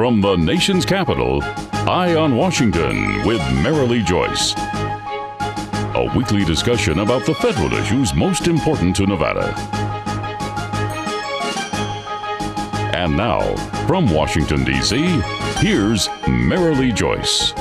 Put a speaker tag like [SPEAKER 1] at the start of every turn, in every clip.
[SPEAKER 1] From the nation's capital, Eye on Washington with Marilee Joyce. A weekly discussion about the federal issues most important to Nevada. And now, from Washington, D.C., here's Marilee Joyce.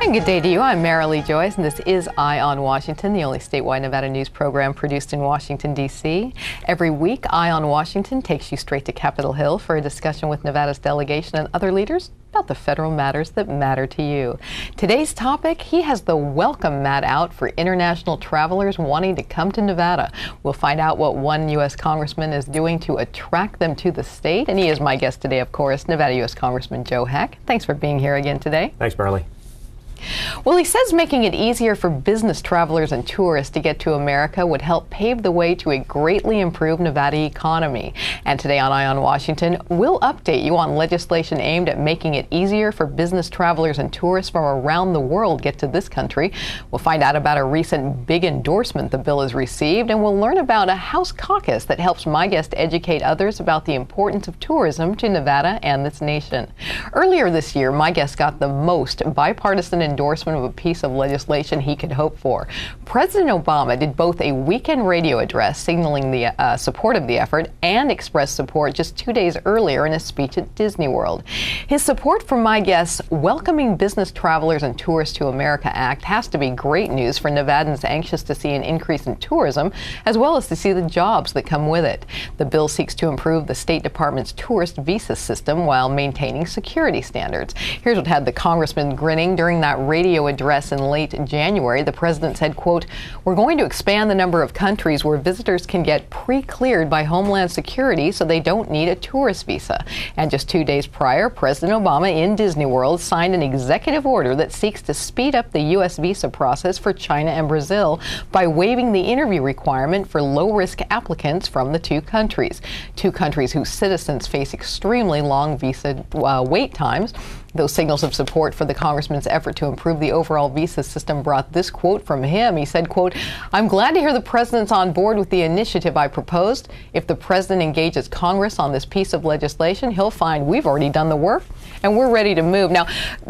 [SPEAKER 2] And good day to you. I'm Marilee Joyce, and this is Eye on Washington, the only statewide Nevada news program produced in Washington, D.C. Every week, Eye on Washington takes you straight to Capitol Hill for a discussion with Nevada's delegation and other leaders about the federal matters that matter to you. Today's topic, he has the welcome mat out for international travelers wanting to come to Nevada. We'll find out what one U.S. Congressman is doing to attract them to the state. And he is my guest today, of course, Nevada U.S. Congressman Joe Heck. Thanks for being here again today.
[SPEAKER 3] Thanks, Marilee.
[SPEAKER 2] Well, he says making it easier for business travelers and tourists to get to America would help pave the way to a greatly improved Nevada economy. And today on Eye on Washington, we'll update you on legislation aimed at making it easier for business travelers and tourists from around the world get to this country. We'll find out about a recent big endorsement the bill has received, and we'll learn about a House caucus that helps my guest educate others about the importance of tourism to Nevada and this nation. Earlier this year, my guest got the most bipartisan endorsement of a piece of legislation he could hope for. President Obama did both a weekend radio address signaling the support of the effort and expressed support just 2 days earlier in a speech at Disney World. His support for my guest's Welcoming Business Travelers and Tourists to America Act has to be great news for Nevadans anxious to see an increase in tourism, as well as to see the jobs that come with it. The bill seeks to improve the State Department's tourist visa system while maintaining security standards. Here's what had the congressman grinning during that radio address in late January. The president said, quote, "We're going to expand the number of countries where visitors can get pre-cleared by Homeland Security so they don't need a tourist visa." And just 2 days prior, President Obama in Disney World signed an executive order that seeks to speed up the U.S. visa process for China and Brazil by waiving the interview requirement for low-risk applicants from the two countries whose citizens face extremely long visa wait times. Those signals of support for the congressman's effort to improve the overall visa system brought this quote from him. He said, quote, "I'm glad to hear the president's on board with the initiative I proposed. If the president engages Congress on this piece of legislation, he'll find we've already done the work and we're ready to move." Now,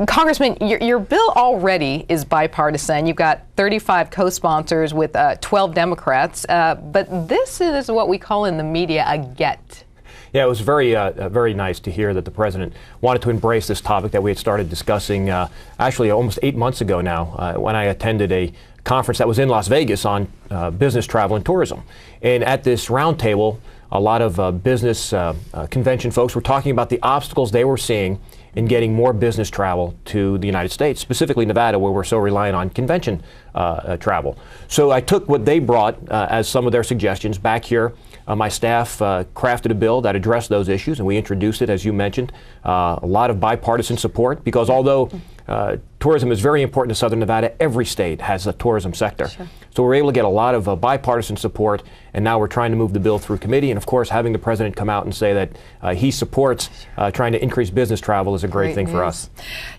[SPEAKER 2] Congressman, your bill already is bipartisan. You've got 35 co-sponsors with 12 Democrats, but this is what we call in the media a get.
[SPEAKER 3] Yeah, it was very nice to hear that the president wanted to embrace this topic that we had started discussing actually almost 8 months ago now when I attended a conference that was in Las Vegas on business travel and tourism. And at this roundtable, a lot of business convention folks were talking about the obstacles they were seeing in getting more business travel to the United States, specifically Nevada, where we're so reliant on convention travel. So I took what they brought as some of their suggestions back here. My staff crafted a bill that addressed those issues, and we introduced it, as you mentioned. A lot of bipartisan support, because although tourism is very important to Southern Nevada, every state has a tourism sector. Sure. So we're able to get a lot of bipartisan support, and now we're trying to move the bill through committee. And of course, having the president come out and say that he supports trying to increase business travel is a great thing for us.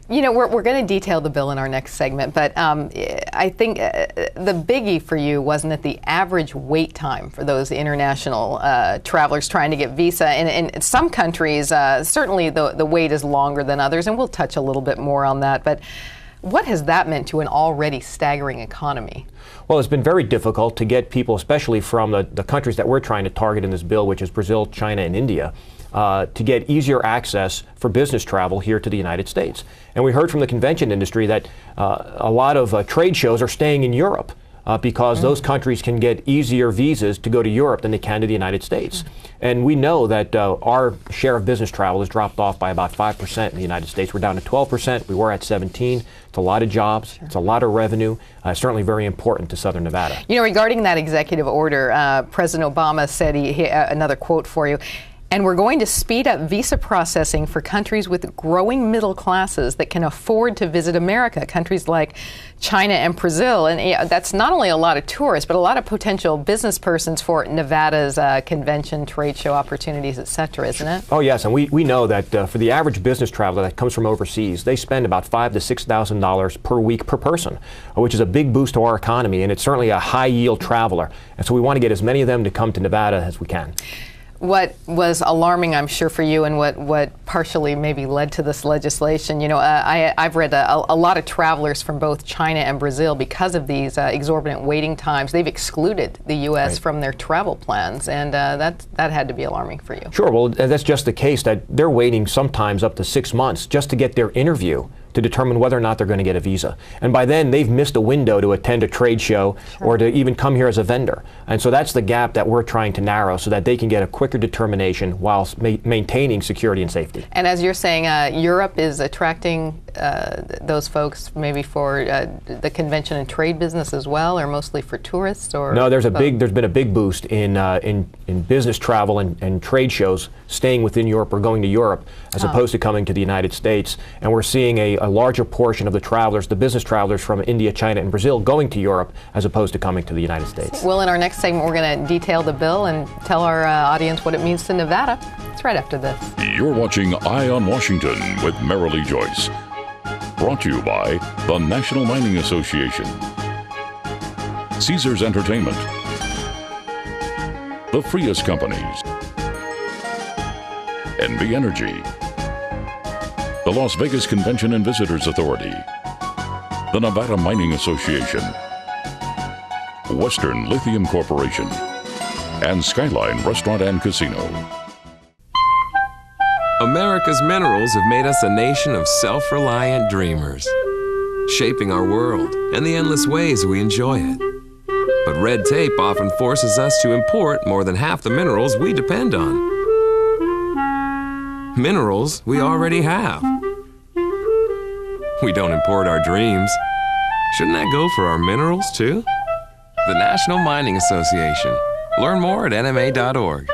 [SPEAKER 2] You know, we're going to detail the bill in our next segment, but I think the biggie for you wasn't it the average wait time for those international travelers trying to get visa. In some countries, certainly the wait is longer than others, and we'll touch a little bit more on that. But what has that meant to an already staggering economy?
[SPEAKER 3] Well, it's been very difficult to get people, especially from the countries that we're trying to target in this bill, which is Brazil, China, and India, to get easier access for business travel here to the United States. And we heard from the convention industry that a lot of trade shows are staying in Europe because those countries can get easier visas to go to Europe than they can to the United States. And we know that our share of business travel has dropped off by about 5% in the United States. We're down to 12%. We were at 17%. It's a lot of jobs. It's a lot of revenue. Certainly very important to Southern Nevada.
[SPEAKER 2] You know, regarding that executive order, President Obama said, another quote for you, "And we're going to speed up visa processing for countries with growing middle classes that can afford to visit America," countries like China and Brazil. And that's not only a lot of tourists, but a lot of potential business persons for Nevada's convention, trade show opportunities, et cetera, isn't it?
[SPEAKER 3] Oh, yes. And we know that for the average business traveler that comes from overseas, they spend about $5,000 to $6,000 per week per person, which is a big boost to our economy. And it's certainly a high yield traveler. And so we want to get as many of them to come to Nevada as we can.
[SPEAKER 2] What was alarming, I'm sure, for you, and what partially maybe led to this legislation, I've read a lot of travelers from both China and Brazil, because of these exorbitant waiting times, they've excluded the U.S. from their travel plans, and that had to be alarming for you.
[SPEAKER 3] Sure. Well, that's just the case that they're waiting sometimes up to 6 months just to get their interview to determine whether or not they're going to get a visa. And by then, they've missed a window to attend a trade show or to even come here as a vendor. And so that's the gap that we're trying to narrow so that they can get a quicker determination while maintaining security and safety.
[SPEAKER 2] And as you're saying, Europe is attracting those folks maybe for the convention and trade business as well, or mostly for tourists? Or
[SPEAKER 3] no, there's been a big boost in business travel and trade shows staying within Europe or going to Europe as opposed to coming to the United States. And we're seeing a larger portion of the travelers, the business travelers from India, China, and Brazil going to Europe as opposed to coming to the United States.
[SPEAKER 2] Well, in our next segment, we're going to detail the bill and tell our audience what it means to Nevada. It's right after this.
[SPEAKER 1] You're watching Eye on Washington with Marilee Joyce. Brought to you by the National Mining Association, Caesars Entertainment, the Frias Companies, NV Energy, the Las Vegas Convention and Visitors Authority, the Nevada Mining Association, Western Lithium Corporation, and Skyline Restaurant and Casino.
[SPEAKER 4] America's minerals have made us a nation of self-reliant dreamers, shaping our world and the endless ways we enjoy it. But red tape often forces us to import more than half the minerals we depend on. Minerals we already have. We don't import our dreams. Shouldn't that go for our minerals too? The National Mining Association. Learn more at nma.org.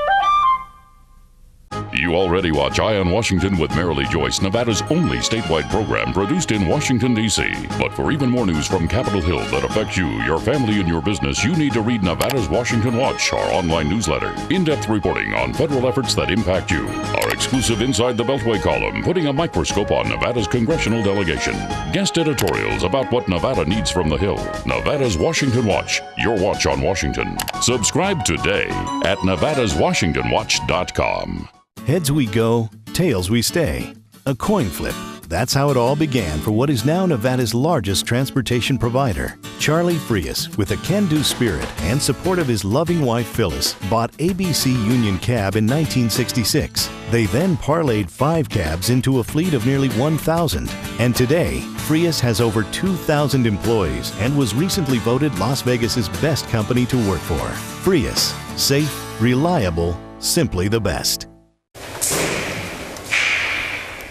[SPEAKER 1] You already watch Eye on Washington with Marilee Joyce, Nevada's only statewide program produced in Washington, D.C. But for even more news from Capitol Hill that affects you, your family, and your business, you need to read Nevada's Washington Watch, our online newsletter. In-depth reporting on federal efforts that impact you. Our exclusive Inside the Beltway column, putting a microscope on Nevada's congressional delegation. Guest editorials about what Nevada needs from the Hill. Nevada's Washington Watch, your watch on Washington. Subscribe today at nevadaswashingtonwatch.com.
[SPEAKER 5] Heads we go, tails we stay. A coin flip. That's how it all began for what is now Nevada's largest transportation provider. Charlie Frias, with a can-do spirit and support of his loving wife Phyllis, bought ABC Union Cab in 1966. They then parlayed 5 cabs into a fleet of nearly 1,000. And today, Frias has over 2,000 employees and was recently voted Las Vegas's best company to work for. Frias, safe, reliable, simply the best.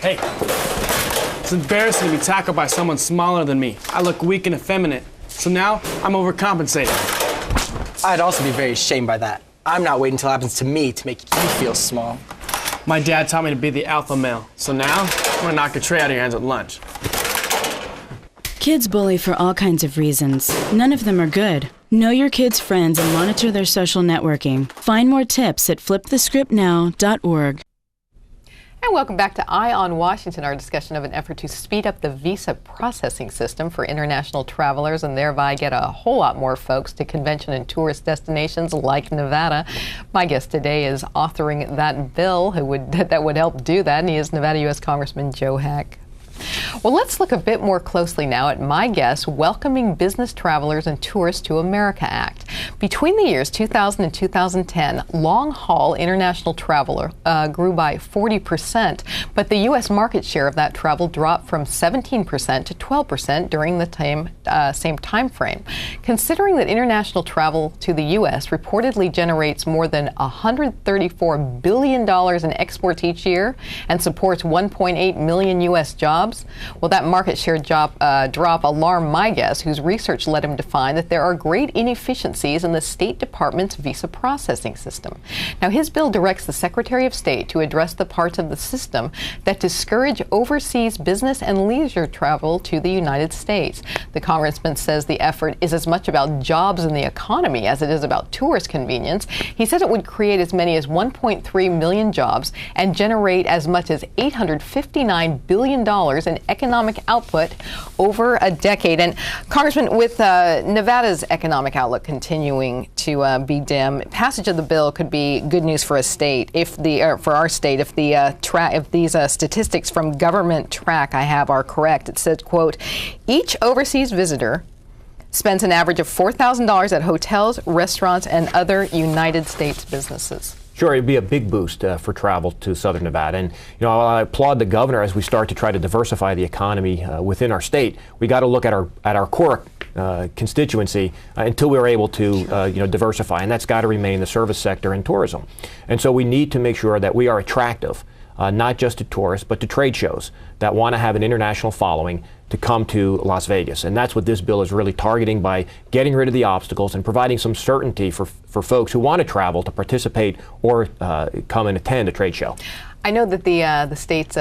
[SPEAKER 6] Hey, it's embarrassing to be tackled by someone smaller than me. I look weak and effeminate, so now I'm overcompensating.
[SPEAKER 7] I'd also be very ashamed by that. I'm not waiting until it happens to me to make you feel small.
[SPEAKER 6] My dad taught me to be the alpha male, so now I'm gonna knock a tray out of your hands at lunch.
[SPEAKER 8] Kids bully for all kinds of reasons. None of them are good. Know your kids' friends and monitor their social networking. Find more tips at flipthescriptnow.org.
[SPEAKER 2] And welcome back to Eye on Washington, our discussion of an effort to speed up the visa processing system for international travelers and thereby get a whole lot more folks to convention and tourist destinations like Nevada. My guest today is authoring that bill that would help do that, and he is Nevada U.S. Congressman Joe Heck. Well, let's look a bit more closely now at my guest, Welcoming Business Travelers and Tourists to America Act. Between the years 2000 and 2010, long-haul international travel grew by 40%, but the U.S. market share of that travel dropped from 17% to 12% during the same time frame. Considering that international travel to the U.S. reportedly generates more than $134 billion in exports each year and supports 1.8 million U.S. jobs, well, that market share drop alarmed my guest, whose research led him to find that there are great inefficiencies in the State Department's visa processing system. Now, his bill directs the Secretary of State to address the parts of the system that discourage overseas business and leisure travel to the United States. The congressman says the effort is as much about jobs in the economy as it is about tourist convenience. He says it would create as many as 1.3 million jobs and generate as much as $859 billion in economic output over a decade. And Congressman, with Nevada's economic outlook continuing to be dim, passage of the bill could be good news for a state for our state if these statistics from Government Track I have are correct. It says, quote, each overseas visitor spends an average of $4,000 at hotels, restaurants, and other United States businesses.
[SPEAKER 3] Sure, it'd be a big boost for travel to Southern Nevada. And, I applaud the governor as we start to try to diversify the economy within our state. We got to look at our core constituency until we're able to, diversify. And that's got to remain the service sector and tourism. And so we need to make sure that we are attractive, not just to tourists, but to trade shows that want to have an international following to come to Las Vegas. And that's what this bill is really targeting by getting rid of the obstacles and providing some certainty for folks who want to travel to participate or come and attend a trade show.
[SPEAKER 2] I know that the state's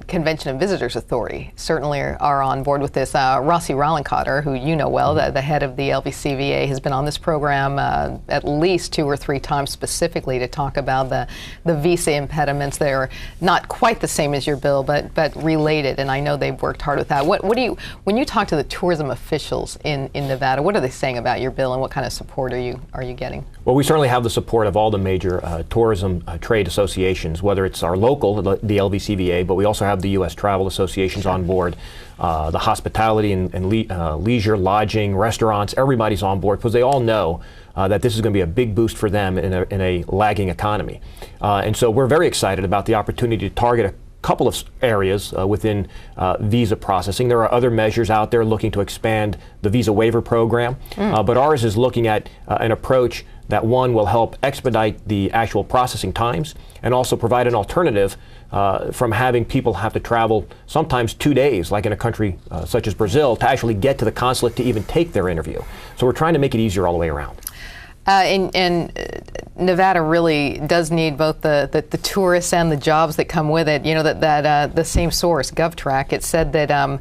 [SPEAKER 2] Convention and Visitors Authority certainly are on board with this. Rossi Rollencotter, who you know well, the head of the LVCVA, has been on this program at least 2 or 3 times specifically to talk about the visa impediments. They're not quite the same as your bill, but related, and I know they've worked hard with that. When you talk to the tourism officials in Nevada, what are they saying about your bill, and what kind of support are you getting?
[SPEAKER 3] Well, we certainly have the support of all the major tourism trade associations, whether it's our local, the LVCVA, but we also have the U.S. Travel Associations on board, the hospitality and leisure, lodging, restaurants, everybody's on board because they all know that this is going to be a big boost for them in a lagging economy. And so we're very excited about the opportunity to target a couple of areas within visa processing. There are other measures out there looking to expand the visa waiver program, but ours is looking at an approach that, one, will help expedite the actual processing times and also provide an alternative from having people have to travel sometimes 2 days, like in a country such as Brazil, to actually get to the consulate to even take their interview. So we're trying to make it easier all the way around.
[SPEAKER 2] And Nevada really does need both the tourists and the jobs that come with it. You know, that the same source, GovTrack, it said that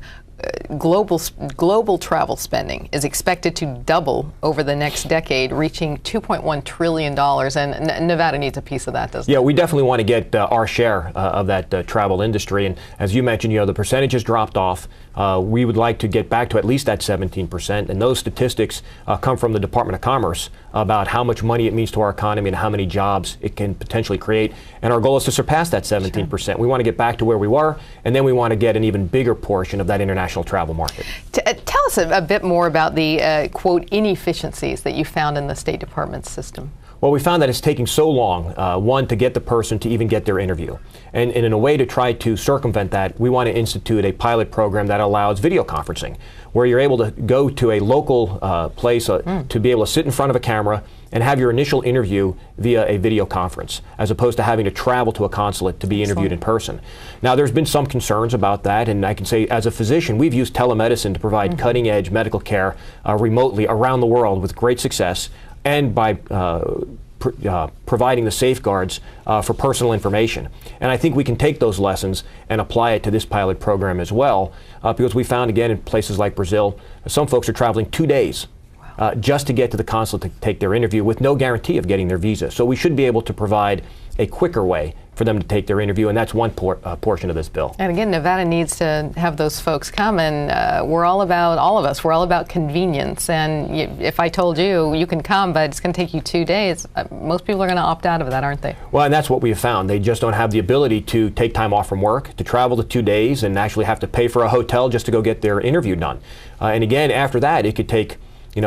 [SPEAKER 2] global travel spending is expected to double over the next decade, reaching $2.1 trillion. And Nevada needs a piece of that, doesn't it?
[SPEAKER 3] Yeah, we definitely want to get our share of that travel industry. And as you mentioned, the percentage has dropped off. We would like to get back to at least that 17%. And those statistics come from the Department of Commerce about how much money it means to our economy and how many jobs it can potentially create. And our goal is to surpass that 17%. Sure. We want to get back to where we were, and then we want to get an even bigger portion of that international travel market.
[SPEAKER 2] Tell us a bit more about the, quote, inefficiencies that you found in the State Department's system.
[SPEAKER 3] Well, we found that it's taking so long, one, to get the person to even get their interview. And in a way to try to circumvent that, we want to institute a pilot program that allows video conferencing, where you're able to go to a local place to be able to sit in front of a camera and have your initial interview via a video conference, as opposed to having to travel to a consulate to be interviewed in person. Now, there's been some concerns about that, and I can say as a physician, we've used telemedicine to provide cutting-edge medical care remotely around the world with great success, and by providing the safeguards for personal information. And I think we can take those lessons and apply it to this pilot program as well, because we found, again, in places like Brazil, some folks are traveling 2 days just to get to the consulate to take their interview with no guarantee of getting their visa. So we should be able to provide a quicker way for them to take their interview, and that's one portion of this bill.
[SPEAKER 2] And again, Nevada needs to have those folks come, and we're all about convenience. And if I told you, you can come, but it's going to take you 2 days, most people are going to opt out of that, aren't they?
[SPEAKER 3] Well, and that's what we have found. They just don't have the ability to take time off from work, to travel to 2 days, and actually have to pay for a hotel just to go get their interview done. And again, after that, it could take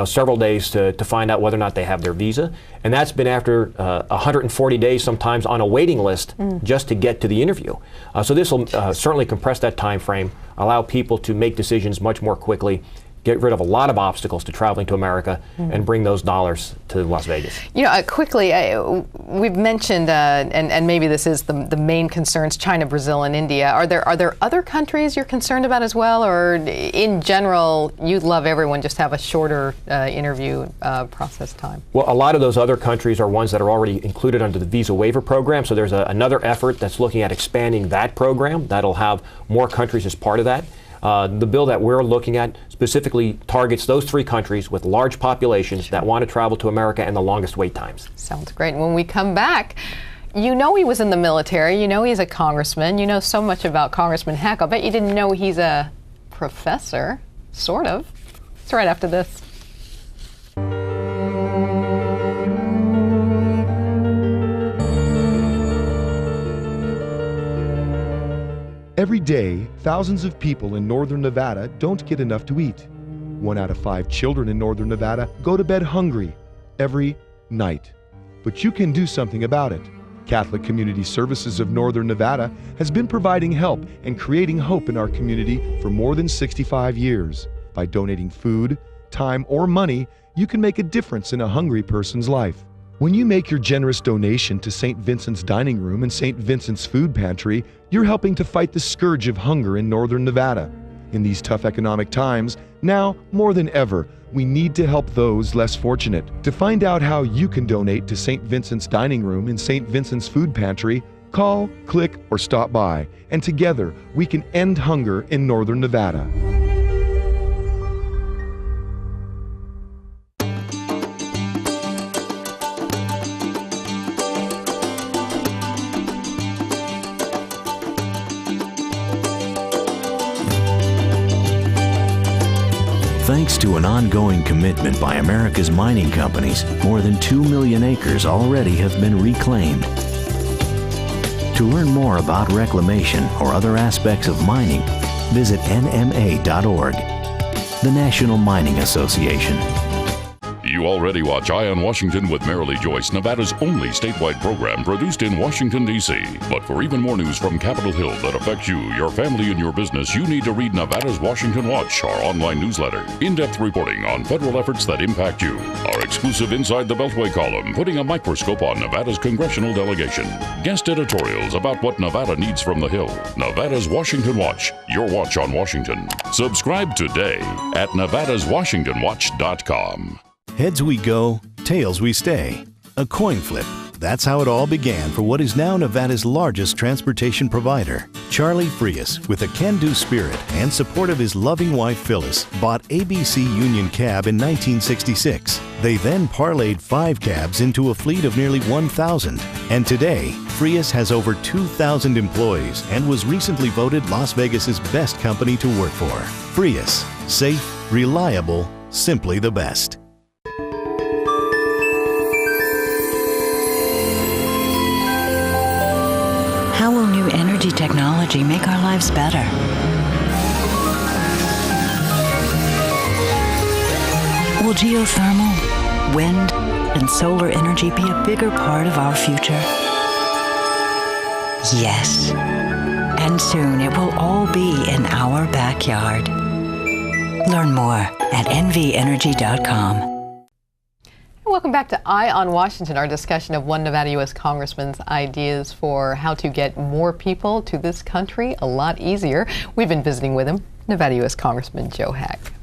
[SPEAKER 3] several days to find out whether or not they have their visa. And that's been after 140 days sometimes on a waiting list just to get to the interview. So this will certainly compress that time frame, allow people to make decisions much more quickly, get rid of a lot of obstacles to traveling to America, and bring those dollars to Las Vegas.
[SPEAKER 2] Quickly, we've mentioned, and maybe this is the main concerns, China, Brazil, and India. Are there other countries you're concerned about as well, or in general, you'd love everyone just have a shorter interview process time?
[SPEAKER 3] Well, a lot of those other countries are ones that are already included under the visa waiver program, so there's another effort that's looking at expanding that program that'll have more countries as part of that. The bill that we're looking at specifically targets those 3 countries with large populations that want to travel to America and the longest wait times.
[SPEAKER 2] Sounds great. When we come back, You know he was in the military. You know he's a congressman. You know so much about Congressman Heck. I'll bet you didn't know he's a professor, sort of. It's right after this.
[SPEAKER 9] Every day, thousands of people in northern Nevada don't get enough to eat. 1 out of 5 children in northern Nevada go to bed hungry every night. But you can do something about it. Catholic Community Services of Northern Nevada has been providing help and creating hope in our community for more than 65 years. By donating food, time, or money, you can make a difference in a hungry person's life. When you make your generous donation to St. Vincent's Dining Room and St. Vincent's Food Pantry, you're helping to fight the scourge of hunger in northern Nevada. In these tough economic times, now more than ever, we need to help those less fortunate. To find out how you can donate to St. Vincent's Dining Room and St. Vincent's Food Pantry, call, click, or stop by, and together we can end hunger in northern Nevada.
[SPEAKER 5] Thanks to an ongoing commitment by America's mining companies, more than 2 million acres already have been reclaimed. To learn more about reclamation or other aspects of mining, visit nma.org, the National Mining Association.
[SPEAKER 1] You already watch Eye on Washington with Marilee Joyce, Nevada's only statewide program produced in Washington, D.C. But for even more news from Capitol Hill that affects you, your family, and your business, you need to read Nevada's Washington Watch, our online newsletter. In-depth reporting on federal efforts that impact you. Our exclusive Inside the Beltway column, putting a microscope on Nevada's congressional delegation. Guest editorials about what Nevada needs from the Hill. Nevada's Washington Watch, your watch on Washington. Subscribe today at nevadaswashingtonwatch.com.
[SPEAKER 5] Heads we go, tails we stay. A coin flip. That's how it all began for what is now Nevada's largest transportation provider. Charlie Frias, with a can-do spirit and support of his loving wife Phyllis, bought ABC Union Cab in 1966. They then parlayed 5 cabs into a fleet of nearly 1,000. And today, Frias has over 2,000 employees and was recently voted Las Vegas's best company to work for. Frias, safe, reliable, simply the best.
[SPEAKER 10] How will new energy technology make our lives better? Will geothermal, wind, and solar energy be a bigger part of our future? Yes. And soon it will all be in our backyard. Learn more at nvenergy.com.
[SPEAKER 2] Welcome back to Eye on Washington, our discussion of one Nevada U.S. Congressman's ideas for how to get more people to this country a lot easier. We've been visiting with him, Nevada U.S. Congressman Joe Heck.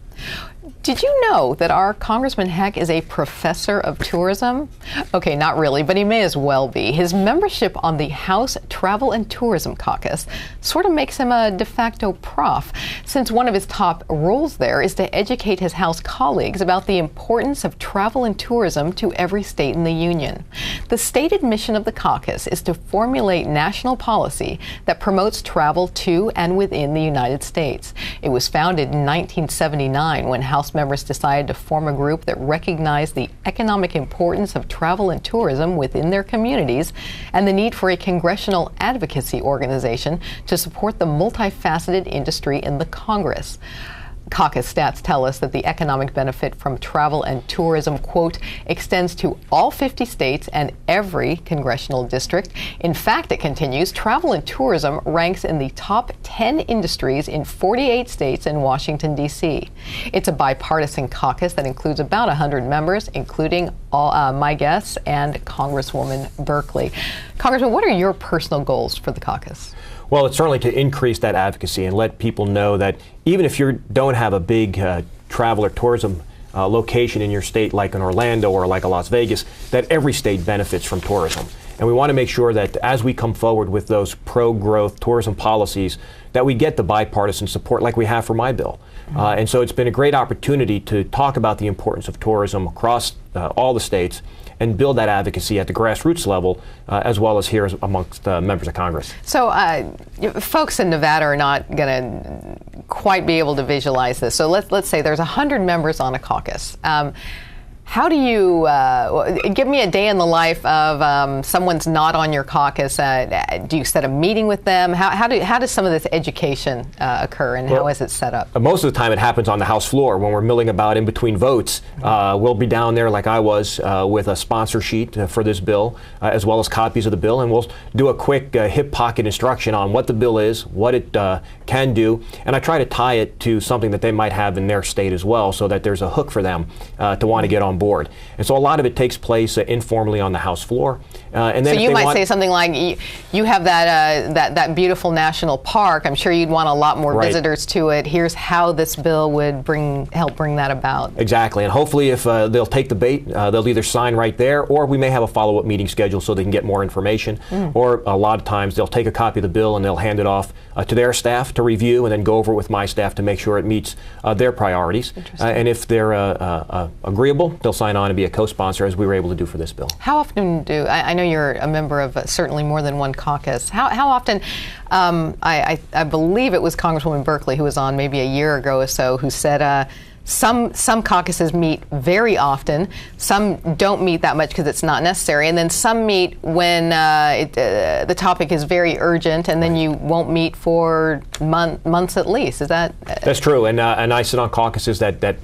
[SPEAKER 2] Did you know that our Congressman Heck is a professor of tourism? Okay, not really, but he may as well be. His membership on the House Travel and Tourism Caucus sort of makes him a de facto prof, since one of his top roles there is to educate his House colleagues about the importance of travel and tourism to every state in the Union. The stated mission of the caucus is to formulate national policy that promotes travel to and within the United States. It was founded in 1979 when House members decided to form a group that recognized the economic importance of travel and tourism within their communities and the need for a congressional advocacy organization to support the multifaceted industry in the Congress. Caucus stats tell us that the economic benefit from travel and tourism, quote, extends to all 50 states and every congressional district. In fact, it continues, travel and tourism ranks in the top 10 industries in 48 states and Washington, D.C. It's a bipartisan caucus that includes about 100 members, including all my guests and Congresswoman Berkeley. Congressman, what are your personal goals for the caucus?
[SPEAKER 3] Well, it's certainly to increase that advocacy and let people know that even if you don't have a big travel or tourism location in your state like in Orlando or like a Las Vegas, that every state benefits from tourism. And we want to make sure that as we come forward with those pro-growth tourism policies, that we get the bipartisan support like we have for my bill. And so it's been a great opportunity to talk about the importance of tourism across all the states and build that advocacy at the grassroots level as well as here amongst members of Congress.
[SPEAKER 2] So folks in Nevada are not going to quite be able to visualize this. So let's say there's 100 members on a caucus. How do you give me a day in the life of someone's not on your caucus? Do you set a meeting with them? How does some of this education occur, and how is it set up?
[SPEAKER 3] Most of the time it happens on the House floor when we're milling about in between votes. We'll be down there like I was with a sponsor sheet for this bill, as well as copies of the bill, and we'll do a quick hip pocket instruction on what the bill is, what it can do, and I try to tie it to something that they might have in their state as well, so that there's a hook for them to want to get on board. And so a lot of it takes place informally on the House floor. And then
[SPEAKER 2] so you might say something like, you have that beautiful national park. I'm sure you'd want a lot more visitors to it. Here's how this bill would help bring that about.
[SPEAKER 3] Exactly. And hopefully if they'll take the bait, they'll either sign right there, or we may have a follow-up meeting scheduled so they can get more information. Or a lot of times they'll take a copy of the bill and they'll hand it off to their staff to review, and then go over it with my staff to make sure it meets their priorities. And if they're agreeable, they'll sign on and be a co-sponsor, as we were able to do for this bill.
[SPEAKER 2] How often I know you're a member of certainly more than one caucus. How often, I believe it was Congresswoman Berkeley who was on maybe a year ago or so, who said some caucuses meet very often, some don't meet that much because it's not necessary, and then some meet when the topic is very urgent, and then you won't meet for months at least. Is that?
[SPEAKER 3] That's true, and I sit on caucuses that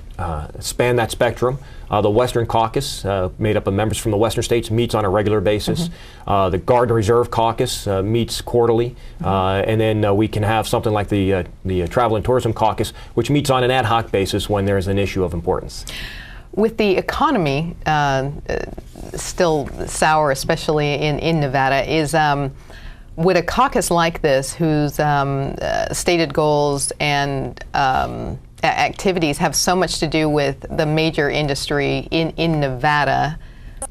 [SPEAKER 3] span that spectrum. The Western Caucus, made up of members from the Western states, meets on a regular basis. The Guard and Reserve Caucus meets quarterly. And then we can have something like the Travel and Tourism Caucus, which meets on an ad hoc basis when there's an issue of importance.
[SPEAKER 2] With the economy still sour, especially in Nevada, would a caucus like this, whose stated goals and activities have so much to do with the major industry in Nevada,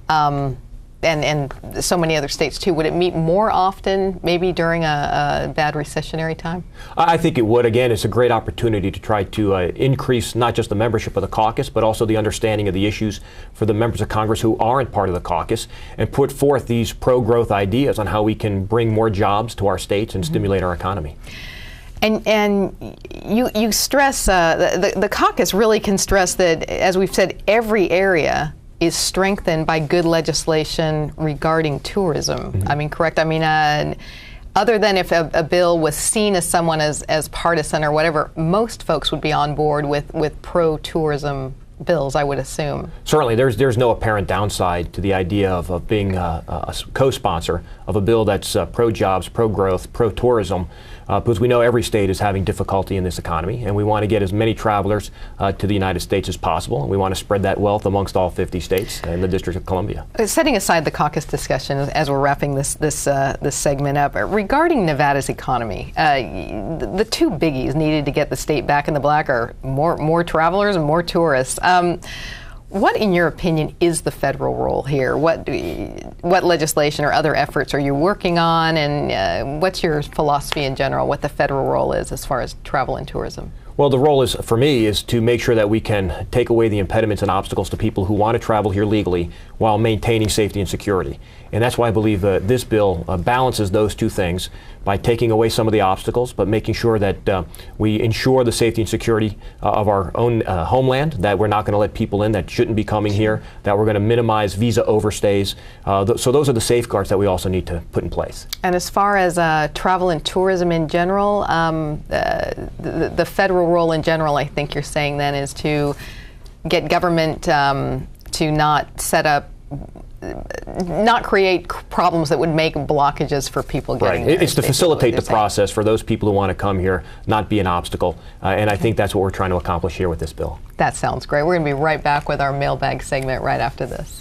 [SPEAKER 2] and so many other states too, would it meet more often, maybe during a bad recessionary time?
[SPEAKER 3] I think it would. Again, it's a great opportunity to try to increase not just the membership of the caucus, but also the understanding of the issues for the members of Congress who aren't part of the caucus, and put forth these pro-growth ideas on how we can bring more jobs to our states and stimulate our economy.
[SPEAKER 2] And you stress, the caucus really can stress that, as we've said, every area is strengthened by good legislation regarding tourism. I mean, correct? I mean, other than if a bill was seen as someone as partisan or whatever, most folks would be on board with pro-tourism bills, I would assume.
[SPEAKER 3] Certainly, there's no apparent downside to the idea of being a co-sponsor of a bill that's pro-jobs, pro-growth, pro-tourism, because we know every state is having difficulty in this economy, and we want to get as many travelers to the United States as possible, and we want to spread that wealth amongst all 50 states and the District of Columbia.
[SPEAKER 2] Setting aside the caucus discussion as we're wrapping this segment up, regarding Nevada's economy, the two biggies needed to get the state back in the black are more travelers and more tourists. What, in your opinion, is the federal role here? What legislation or other efforts are you working on, and what's your philosophy in general, what the federal role is as far as travel and tourism?
[SPEAKER 3] Well, the role is, for me, is to make sure that we can take away the impediments and obstacles to people who want to travel here legally while maintaining safety and security. And that's why I believe this bill balances those two things by taking away some of the obstacles, but making sure that we ensure the safety and security of our own homeland, that we're not going to let people in that shouldn't be coming here, that we're going to minimize visa overstays. So those are the safeguards that we also need to put in place.
[SPEAKER 2] And as far as travel and tourism in general, the federal role in general, I think you're saying then, is to get government to not create problems that would make blockages for people getting there.
[SPEAKER 3] It's to facilitate the process for those people who want to come here, not be an obstacle. And I think that's what we're trying to accomplish here with this bill.
[SPEAKER 2] That sounds great. We're going to be right back with our mailbag segment right after this.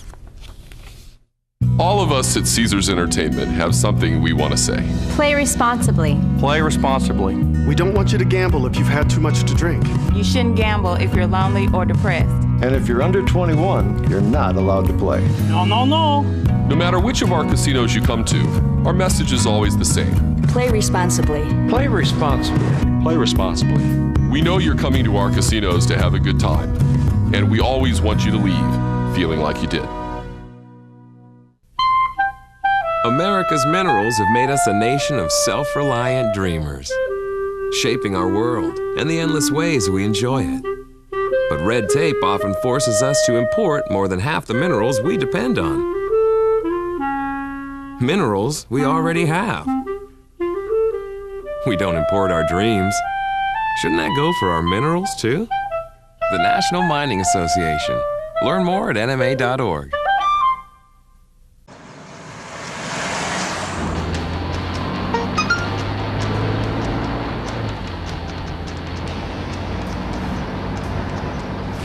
[SPEAKER 11] All of us at Caesars Entertainment have something we want to say.
[SPEAKER 12] Play responsibly.
[SPEAKER 13] Play responsibly.
[SPEAKER 14] We don't want you to gamble if you've had too much to drink.
[SPEAKER 12] You shouldn't gamble if you're lonely or depressed.
[SPEAKER 15] And if you're under 21, you're not allowed to play.
[SPEAKER 12] No, no, no.
[SPEAKER 11] No matter which of our casinos you come to, our message is always the same.
[SPEAKER 12] Play responsibly.
[SPEAKER 13] Play responsibly.
[SPEAKER 11] Play responsibly. We know you're coming to our casinos to have a good time, and we always want you to leave feeling like you did.
[SPEAKER 4] America's minerals have made us a nation of self-reliant dreamers, shaping our world and the endless ways we enjoy it. But red tape often forces us to import more than half the minerals we depend on. Minerals we already have. We don't import our dreams. Shouldn't that go for our minerals too? The National Mining Association. Learn more at nma.org.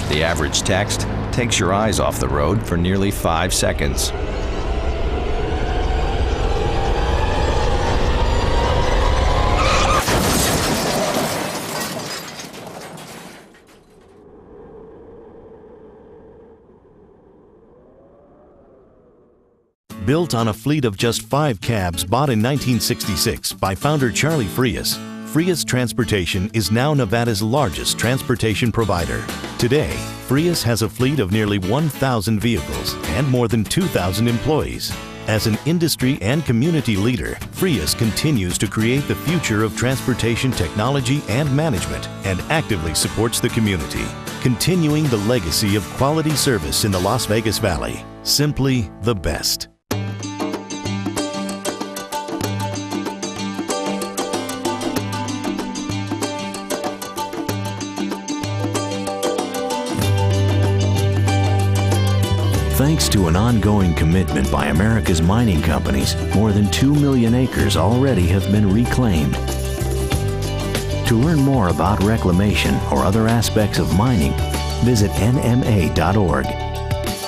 [SPEAKER 16] The average text takes your eyes off the road for nearly 5 seconds.
[SPEAKER 5] Built on a fleet of just 5 cabs bought in 1966 by founder Charlie Frias, Frias Transportation is now Nevada's largest transportation provider. Today, Frias has a fleet of nearly 1,000 vehicles and more than 2,000 employees. As an industry and community leader, Frias continues to create the future of transportation technology and management and actively supports the community, continuing the legacy of quality service in the Las Vegas Valley. Simply the best. Thanks to an ongoing commitment by America's mining companies, more than 2 million acres already have been reclaimed. To learn more about reclamation or other aspects of mining, visit nma.org,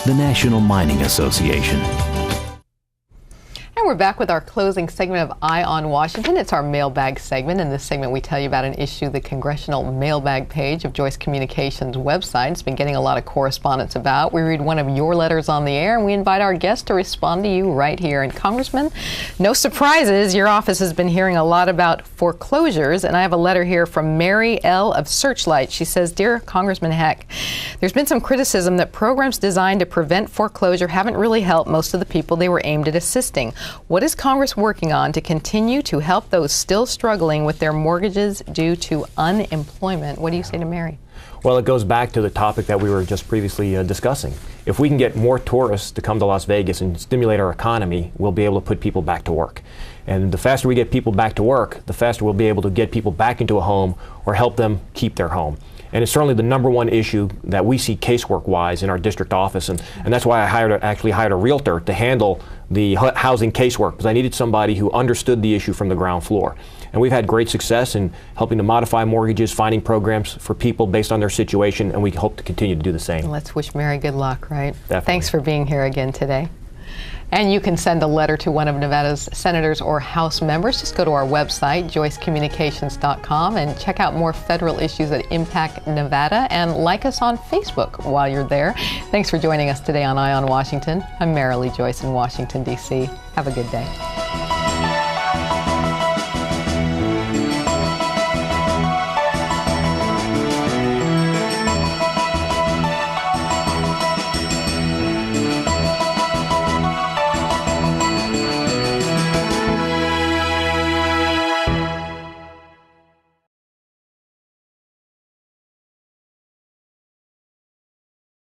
[SPEAKER 5] the National Mining Association.
[SPEAKER 2] And we're back with our closing segment of Eye on Washington. It's our mailbag segment. In this segment, we tell you about an issue, the congressional mailbag page of Joyce Communications' website. It's been getting a lot of correspondence about. We read one of your letters on the air, and we invite our guests to respond to you right here. And Congressman, no surprises, your office has been hearing a lot about foreclosures, and I have a letter here from Mary L. of Searchlight. She says, Dear Congressman Heck, there's been some criticism that programs designed to prevent foreclosure haven't really helped most of the people they were aimed at assisting. What is Congress working on to continue to help those still struggling with their mortgages due to unemployment? What do you say to Mary?
[SPEAKER 3] Well, it goes back to the topic that we were just previously discussing. If we can get more tourists to come to Las Vegas and stimulate our economy, we'll be able to put people back to work. And the faster we get people back to work, the faster we'll be able to get people back into a home or help them keep their home. And it's certainly the number one issue that we see casework-wise in our district office, and that's why I actually hired a realtor to handle the housing casework, because I needed somebody who understood the issue from the ground floor. And we've had great success in helping to modify mortgages, finding programs for people based on their situation, and we hope to continue to do the same.
[SPEAKER 2] Let's wish Mary good luck, right?
[SPEAKER 3] Definitely.
[SPEAKER 2] Thanks for being here again today. And you can send a letter to one of Nevada's senators or House members. Just go to our website, joycecommunications.com, and check out more federal issues that impact Nevada, and like us on Facebook while you're there. Thanks for joining us today on Eye on Washington. I'm Marilee, Joyce in Washington, D.C. Have a good day.